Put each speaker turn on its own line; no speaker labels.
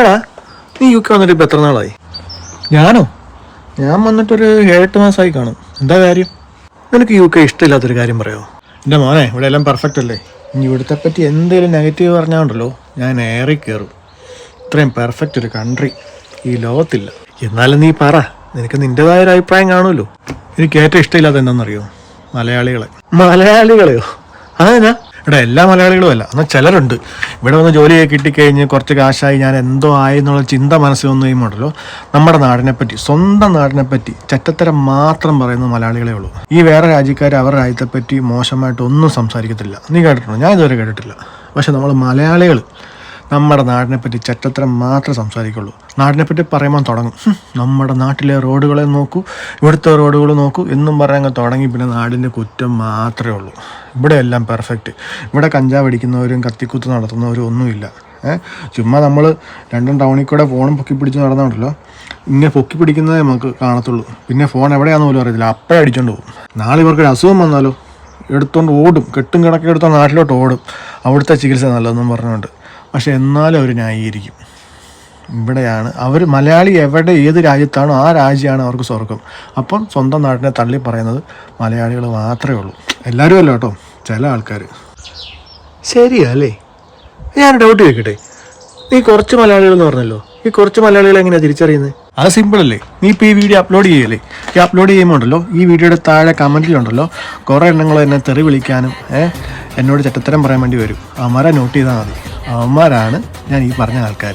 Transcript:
എടാ നീ UK വന്നിട്ട് ഇപ്പം എത്ര നാളായി? ഞാനോ? ഞാൻ വന്നിട്ടൊരു 7-8 മാസമായി കാണും. എന്താ കാര്യം? നിനക്ക് UK ഇഷ്ടമില്ലാത്തൊരു കാര്യം പറയുമോ? എൻ്റെ മോനെ, ഇവിടെ എല്ലാം പെർഫെക്റ്റ് അല്ലേ? ഇനി ഇവിടുത്തെ പറ്റി എന്തെങ്കിലും നെഗറ്റീവ് പറഞ്ഞാണ്ടല്ലോ ഞാൻ ഏറി കയറും. ഇത്രയും പെർഫെക്റ്റ് ഒരു കൺട്രി ഈ ലോകത്തില്ല. എന്നാലും നീ പറ, നിനക്ക് നിൻ്റെതായ ഒരു അഭിപ്രായം കാണുമല്ലോ. എനിക്ക് ഏറ്റവും ഇഷ്ടമില്ലാത്ത എന്താണെന്നറിയോ? മലയാളികളെ. മലയാളികളെയോ? അതെന്നാ? ഇവിടെ എല്ലാ മലയാളികളും അല്ല, എന്നാൽ ചിലരുണ്ട് ഇവിടെ വന്ന് ജോലിയൊക്കെ കിട്ടിക്കഴിഞ്ഞ് കുറച്ച് കാശായി ഞാൻ എന്തോ ആയി എന്നുള്ള ചിന്ത മനസ്സിൽ വന്നു കഴിയുമ്പോഴല്ലോ നമ്മുടെ നാടിനെപ്പറ്റി, സ്വന്തം നാടിനെപ്പറ്റി ചെറ്റത്തരം മാത്രം പറയുന്ന മലയാളികളേ ഉള്ളൂ. ഈ വേറെ രാജ്യക്കാർ അവരുടെ രാജ്യത്തെപ്പറ്റി മോശമായിട്ടൊന്നും സംസാരിക്കത്തില്ല. നീ കേട്ടിട്ടുണ്ടോ? ഞാൻ ഇതുവരെ കേട്ടിട്ടില്ല. പക്ഷെ നമ്മൾ മലയാളികൾ നമ്മുടെ നാടിനെപ്പറ്റി ചെറ്റത്തരം മാത്രമേ സംസാരിക്കുള്ളൂ. നാടിനെപ്പറ്റി പറയുമ്പോൾ തുടങ്ങും, നമ്മുടെ നാട്ടിലെ റോഡുകളെ നോക്കൂ, ഇവിടുത്തെ റോഡുകൾ നോക്കൂ എന്നും പറയാൻ തുടങ്ങി. പിന്നെ നാടിൻ്റെ കുറ്റം മാത്രമേ ഉള്ളൂ. ഇവിടെ എല്ലാം പെർഫെക്റ്റ്. ഇവിടെ കഞ്ചാവ് അടിക്കുന്നവരും കത്തിക്കുത്ത് നടത്തുന്നവരും ഒന്നുമില്ല. ചുമ്മാ നമ്മൾ രണ്ടും ടൗണിൽ കൂടെ ഫോണും പൊക്കി പിടിച്ച് നടന്നുണ്ടല്ലോ, ഇങ്ങനെ പൊക്കി പിടിക്കുന്നതേ നമുക്ക് കാണത്തുള്ളൂ. പിന്നെ ഫോൺ എവിടെയാണെന്ന് പോലും അറിയത്തില്ല, അപ്പോഴേ അടിച്ചോണ്ട് പോകും. നാളെ ഇവർക്കൊരു അസുഖം വന്നാലോ എടുത്തോണ്ട് ഓടും, കെട്ടും കിടക്കെ എടുത്തോണ്ട് നാട്ടിലോട്ട് ഓടും, അവിടുത്തെ ചികിത്സ നല്ലതെന്നും പറഞ്ഞുകൊണ്ട്. പക്ഷെ എന്നാലും അവർ ന്യായീകരിക്കും. ഇവിടെയാണ് അവർ, മലയാളി എവിടെ ഏത് രാജ്യത്താണോ ആ രാജ്യമാണ് അവർക്ക് സ്വർഗം. അപ്പം സ്വന്തം നാട്ടിനെ തള്ളി പറയുന്നത് മലയാളികൾ മാത്രമേ ഉള്ളൂ. എല്ലാവരും അല്ല കേട്ടോ, ചില ആൾക്കാർ. ശരിയല്ലേ? ഞാൻ ഡൗട്ട് ചോദിക്കട്ടെ, നീ കുറച്ച് മലയാളികൾ എന്ന് പറഞ്ഞല്ലോ, ഈ കുറച്ച് മലയാളികൾ എങ്ങനെയാണ് തിരിച്ചറിയുന്നത്? അത് സിമ്പിളല്ലേ. നീ ഇപ്പോൾ ഈ വീഡിയോ അപ്ലോഡ് ചെയ്യല്ലേ, ഈ അപ്ലോഡ് ചെയ്യുമ്പോൾ ഉണ്ടല്ലോ, ഈ വീഡിയോയുടെ താഴെ കമൻറ്റിലുണ്ടല്ലോ കുറേ എണ്ണങ്ങൾ എന്നെ തെറി വിളിക്കാനും എന്നോട് ചെറ്റത്തരം പറയാൻ വേണ്ടി വരും. അവന്മാരെ നോട്ട് ചെയ്താൽ മതി. അവന്മാരാണ് ഞാൻ ഈ പറഞ്ഞ ആൾക്കാർ.